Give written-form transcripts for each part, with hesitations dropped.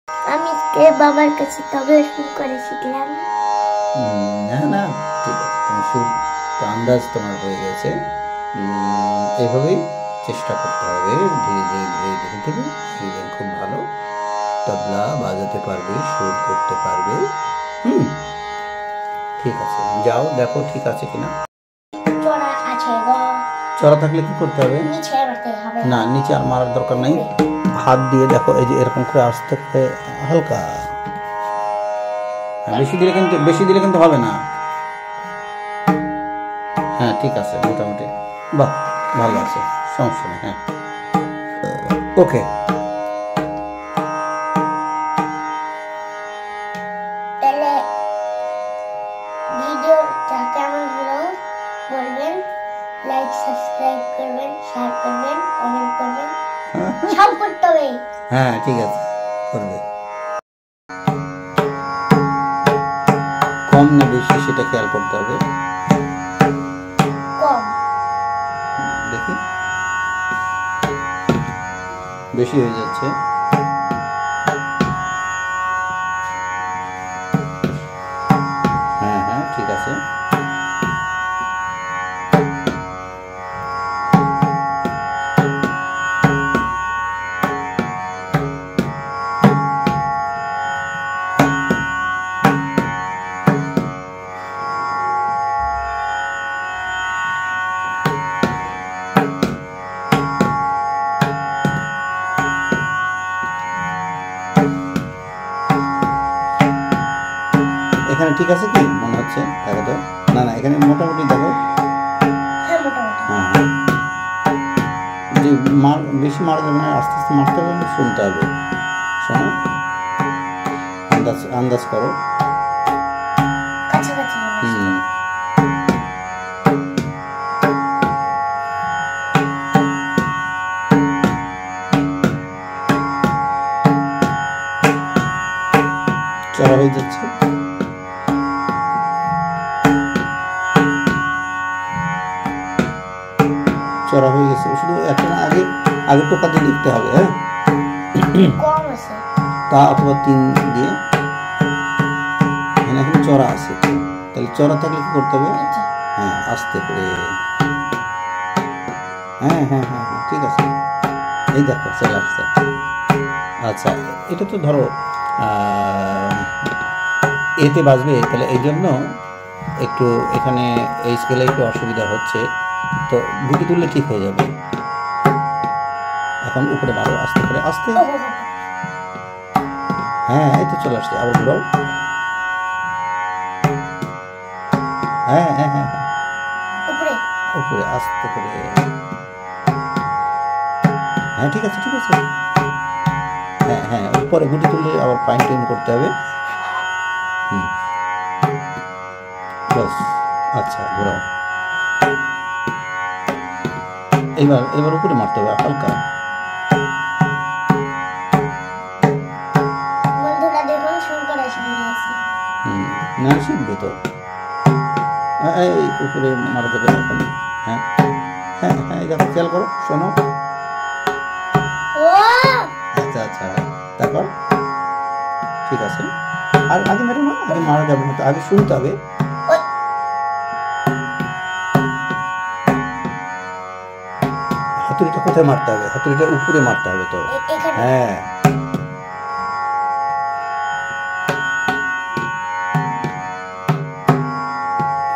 আমি কে বাবার কাছে তবে শুরু করে শিখলাম। না না, ঠিক আছে, তুমি সুর তো আন্দাজ তোমার হয়ে গেছে। এভাবেই চেষ্টা করতে হবে, ধীরে ধীরে ধীরে ধীরে ধীরে শিখবেন। খুব ভালো তবলা বাজাতে পারবে, সুর করতে পারবে। ঠিক আছে, যাও দেখো ঠিক আছে কিনা। চড়া আছে গো। চড়া থাকলে কি করতে হবে? নিচে মারতে হবে। না, নিচে আর মারার দরকার নাই। হাত দিয়ে দেখো, এই যে এরকম করে আস্তে করে হালকা। বেশি দিলে কিন্তু হবে না। হ্যাঁ ঠিক আছে, মোটামুটি বাহ, ভালো আছে, সমস্যা নেই। হ্যাঁ ওকে। তাহলে ভিডিওটা কেমন হলো বলবেন, লাইক সাবস্ক্রাইব করবেন, শেয়ার করবেন, কমেন্ট করবেন, সব করতে হবে। হ্যাঁ ঠিক আছে, করবে। কম না বেশি সেটা খেয়াল করতে হবে। কম। দেখি বেশি হয়ে যাচ্ছে। হ্যাঁ হ্যাঁ ঠিক আছে। এখানে ঠিক আছে কি মনে হচ্ছে? দেখো তো। না না, এখানে মোটামুটি দেখো। হ্যাঁ মোটামুটি। হ্যাঁ হ্যাঁ, যে বেশি মারা যাবে না, আস্তে আস্তে মারতে হবে, শুনতে হবে। শোনো, আন্দাজ আন্দাজ করো। কাছাকাছি। চড়া হয়ে যাচ্ছে। চড়া হয়ে গেছে, শুধু একটা না, আগে আগে টোকা দিয়ে লিখতে হবে। হ্যাঁ কম আছে। তা অথবা 3 দিয়ে। এখানে এখন চড়া আছে, তাহলে চড়া থাকলে কি করতে হবে? হ্যাঁ আস্তে করে। হ্যাঁ হ্যাঁ হ্যাঁ হ্যাঁ ঠিক আছে, এই দেখো চলে আসছে। আচ্ছা, এটা তো ধরো এতে বাজবে, তাহলে এই জন্য একটু এখানে এই স্কেলে একটু অসুবিধা হচ্ছে, তো গুটি তুললে ঠিক হয়ে যাবে। এখন উপরে মারো আস্তে করে, আস্তে। হ্যাঁ এই তো চলে আসছে, আবার ঘুরাও। হ্যাঁ হ্যাঁ হ্যাঁ হ্যাঁ, উপরে উপরে আস্তে করে। হ্যাঁ ঠিক আছে ঠিক আছে। হ্যাঁ হ্যাঁ, উপরে গুটি তুললে আবার ফাইন টিউন করতে হবে। বাস, আচ্ছা ঘোরাও। এবার উপরে মারতে হবে হালকা। বন্ধুরা দেখুন শুরু করে শিখেছি। না শিখবে তো। এই উপরে মারা যাবে এখন। হ্যাঁ হ্যাঁ হ্যাঁ, এই দেখো খেয়াল করো, শোনো। ও আচ্ছা আচ্ছা, তারপর ঠিক আছে। আর আগে মেরো না, আগে মারা যাবে না, তো আগে শুনতে হবে। হাতুড়িটা কোথায় মারতে হবে? হাতুড়িটা উপরে মারতে হবে তো। হ্যাঁ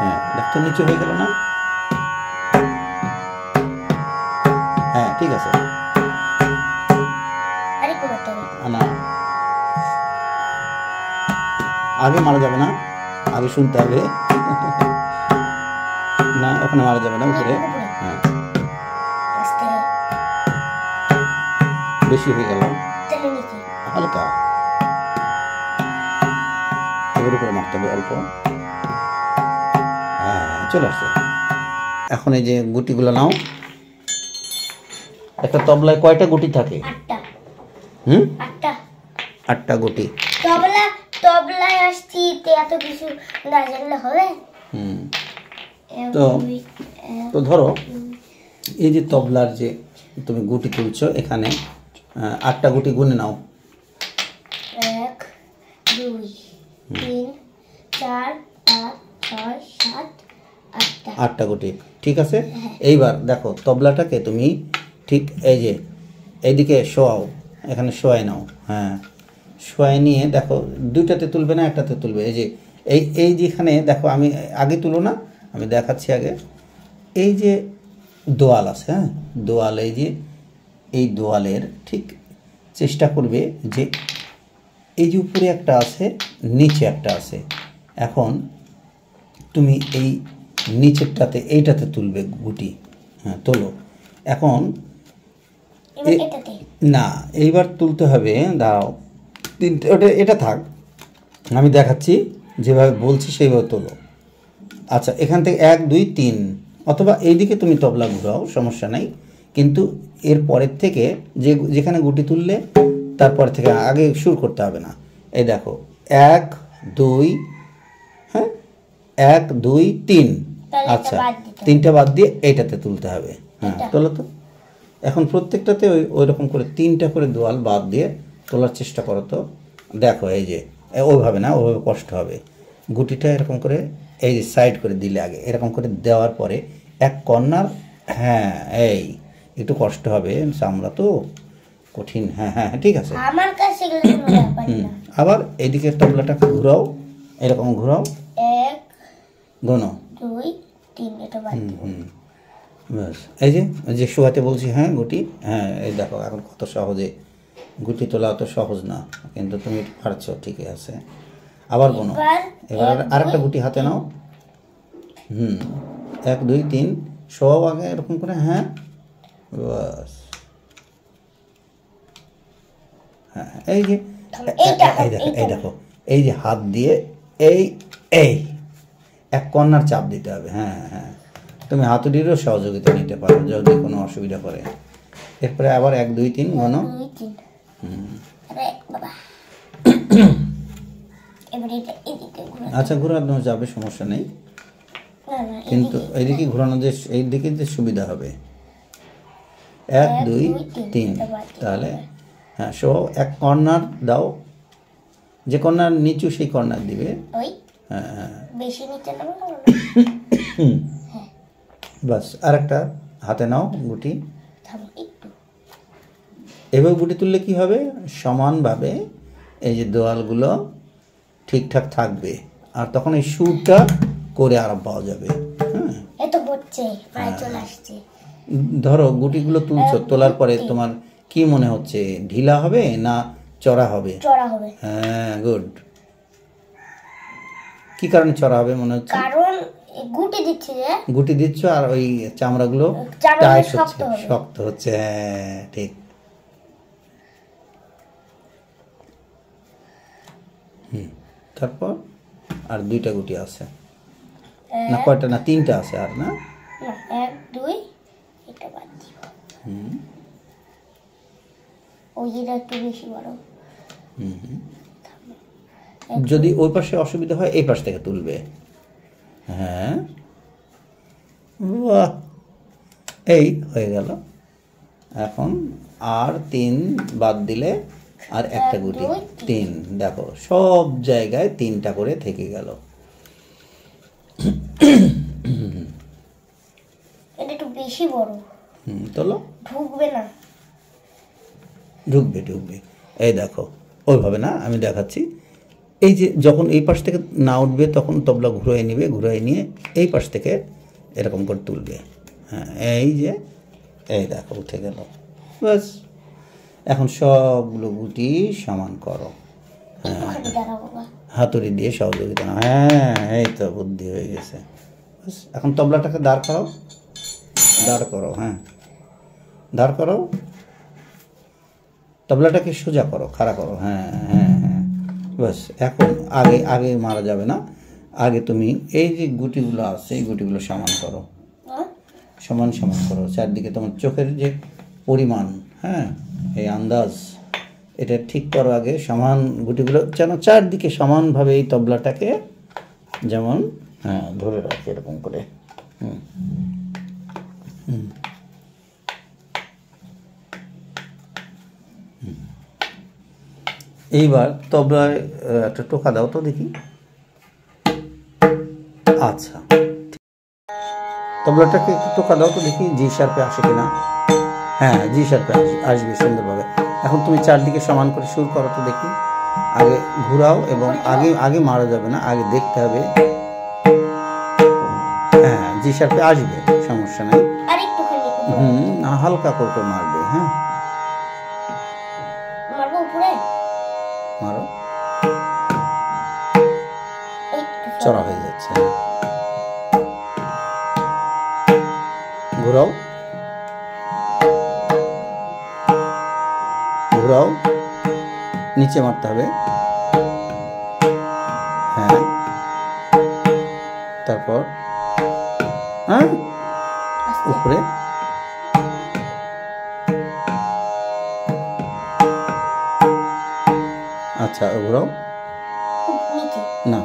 হ্যাঁ, দেখো নিচে হয়ে গেল না? হ্যাঁ ঠিক আছে। না, আগে মারা যাবে না, আগে শুনতে হবে। না ওখানে মারা যাবে না, উপরে। হ্যাঁ বেশি হয়ে গেল, হালকা। এবার উপরে মারতে হবে অল্প। হ্যাঁ চলে আসছে। এখন এই যে গুটিগুলো নাও। একটা তবলায় কয়টা গুটি থাকে? 8টা। 8টা গুটি। তবলায় আসছি, এত কিছু না জানলে হবে? তো ধরো এই যে তবলার যে তুমি গুটি তুলছো, এখানে 8টা গুটি গুনে নাও। 1 2 3 4 5 6 7 8টা। 8টা গুটি, ঠিক আছে। এইবার দেখো তবলাটাকে তুমি ঠিক এই যে এইদিকে শোয়াও, এখানে শোয়াই নাও। হ্যাঁ, শোয়াই নিয়ে দেখো দুইটাতে তুলবে না একটাতে তুলবে। এই যে এই যেখানে দেখো, আমি আগে তুলো না, আমি দেখাচ্ছি আগে। এই যে দোয়াল আছে, হ্যাঁ দোয়াল, এই দোয়ালের ঠিক চেষ্টা করবে যে এই যে উপরে একটা আছে, নিচে একটা আছে। এখন তুমি এই নিচেরটাতে এইটাতে তুলবে গুটি। হ্যাঁ তোলো। এখন না, এইবার তুলতে হবে, দাঁড়াও, এটা থাক, আমি দেখাচ্ছি যেভাবে বলছি সেইভাবে তোলো। আচ্ছা, এখান থেকে 1 2 3, অথবা এইদিকে তুমি তবলা ঘুরাও, সমস্যা নাই। কিন্তু এর পরের থেকে যেখানে গুটি তুললে তারপর থেকে আগে শুরু করতে হবে না। এই দেখো 1 2, হ্যাঁ 1 2 3, আচ্ছা 3টা বাদ দিয়ে এইটাতে তুলতে হবে। হ্যাঁ তোলো তো। এখন প্রত্যেকটাতে ওই রকম করে 3টা করে দোয়াল বাদ দিয়ে তোলার চেষ্টা করো তো। দেখো এই যে ওইভাবে না, ওইভাবে কষ্ট হবে। গুটিটা এরকম করে এই যে সাইড করে দিলে, আগে এরকম করে দেওয়ার পরে এক কর্নার, হ্যাঁ এই একটু কষ্ট হবে, চামড়া তো কঠিন। হ্যাঁ হ্যাঁ ঠিক আছে। আমার কাছে আবার এইদিকে তবলাটাকে ঘুরাও, এরকম ঘুরাও, 1 গোনো 2 3, এটা বাদ দিব। ব্যাস, এই যে শোয়াতে বলছি, হ্যাঁ গুটি, হ্যাঁ এই দেখো এখন কত সহজে গুটি তোলা, অত সহজ না, কিন্তু তুমি পারছো, ঠিকই আছে। আবার গোনো, এবার আরেকটা গুটি হাতে নাও। 1 2 3, শোয়াও আগে এরকম করে, হ্যাঁ বাস। হ্যাঁ এই যে এই দেখো এই যে হাত দিয়ে এই এক কর্নার চাপ দিতে হবে। হ্যাঁ হ্যাঁ, তুমি হাতুড়িরও সহযোগিতা নিতে পারো যদি কোনো অসুবিধা করে। এরপরে আবার 1 2 3 গোনো। আচ্ছা ঘোরানো যাবে, সমস্যা নেই, কিন্তু এইদিকে ঘোরানো যে এইদিকে যে সুবিধা হবে। 1 2 3, তাহলে হ্যাঁ শো এক কর্নার দাও, যে কর্নার নিচু সেই কর্নার দিবে। হ্যাঁ হ্যাঁ, বেশি নিচে নাও। বাস, আরেকটা হাতে নাও গুটি। এভাবে গুটি তুললে কি হবে, সমানভাবে এই যে দোয়ালগুলো ঠিকঠাক থাকবে, আর তখন এই সুরটা করে আরাম পাওয়া যাবে। হ্যাঁ এটা হচ্ছে প্রায় চলে আসছে। ধরো গুটিগুলো তুলছো, তোলার পরে তোমার কি মনে হচ্ছে, ঢিলা হবে না চড়া হবে? চড়া হবে। হ্যাঁ গুড। কি কারণে চড়া হবে মনে হচ্ছে? কারণ গুটি দিচ্ছি, যে গুটি দিচ্ছ আর ওই চামড়াগুলো টাইট হচ্ছে, শক্ত হচ্ছে। হ্যাঁ ঠিক। তারপর আর 2টা গুটি আছে না, কয়টা না 3টা আছে আর না? 1 2, এটা বাদ দিব। ওই যেটা একটু বেশি বড়। যদি ওই পাশে অসুবিধা হয় এই পাশ থেকে তুলবে। হ্যাঁ বাহ, এই হয়ে গেল। এখন আর 3 বাদ দিলে আর একটা গুটি, 3, দেখো সব জায়গায় 3টা করে থেকে গেল। এটা একটু বেশি বড়। তোলো, ঢুকবে না। ঢুকবে। এই দেখো ওইভাবে না, আমি দেখাচ্ছি। এই যে যখন এই পাশ থেকে না উঠবে তখন তবলা ঘুরিয়ে নিবে, ঘুরিয়ে নিয়ে এই পাশ থেকে এরকম করে তুলবে। হ্যাঁ এই যে এই দেখো উঠে গেল। ব্যাস, এখন সবগুলো গুটি সমান করো। হ্যাঁ হাতুড়ি দিয়ে সহযোগিতা না। হ্যাঁ এই তো বুদ্ধি হয়ে গেছে। ব্যাস, এখন তবলাটাকে দাঁড় করো। হ্যাঁ দাঁড় করো, তবলাটাকে সোজা করো, খাড়া করো। হ্যাঁ হ্যাঁ হ্যাঁ, ব্যাস। এখন আগে মারা যাবে না, আগে তুমি এই যে গুটিগুলো আছে এই গুটিগুলো সমান করো, সমান করো চারদিকে। তোমার চোখের যে পরিমাণ, হ্যাঁ এই আন্দাজ, এটা ঠিক করো আগে। সমান গুটিগুলো যেন চারদিকে সমানভাবে এই তবলাটাকে যেমন হ্যাঁ ধরে রাখে এরকম করে। এইবার তবলায় একটা টোকা দাও তো দেখি। আচ্ছা, তবলাটাকে একটু টোকা দাও তো দেখি জি শার্পে আসে কিনা। হ্যাঁ, জি শার্পে আসবে সুন্দরভাবে। এখন তুমি চারদিকে সমান করে সুর করো তো দেখি। আগে ঘুরাও এবং আগে আগে মারা যাবে না, আগে দেখতে হবে। হ্যাঁ, জি শার্পে আসবে, সমস্যা নাই। হালকা করে মারবে। হ্যাঁ, মারো, চড়া হয়ে যাচ্ছে। ঘুরাও ঘুরাও, নিচে মারতে হবে। হ্যাঁ, তারপর হ্যাঁ উপরে। আচ্ছা, ঘুরাও না,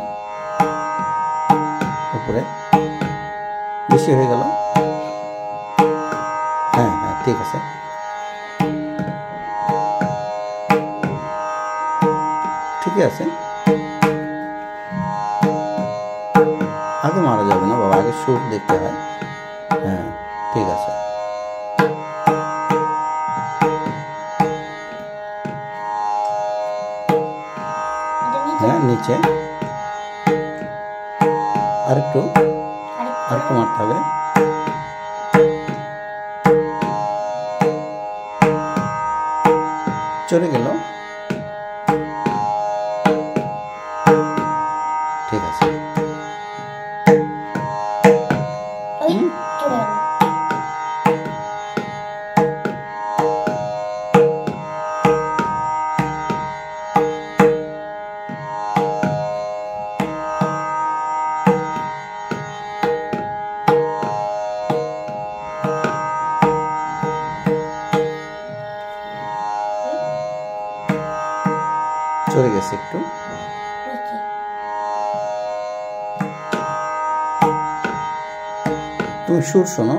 উপরে। বেশি হয়ে গেল। হ্যাঁ হ্যাঁ, ঠিক আছে। ঠিকই আছে। আগে মারা যাবে না বাবা, আগে সুর দেখতে হয়। হ্যাঁ, ঠিক আছে। হ্যাঁ, নিচে আরেকটু মারতে হবে। চলে গেল। ঠিক আছে। চলে গেছে একটু। তুমি সুর শোনো।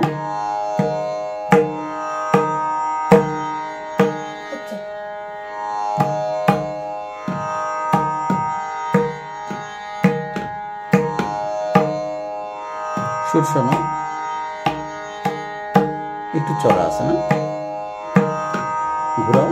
সুর শোনো, একটু চড়া আছে না? ঘুরাও।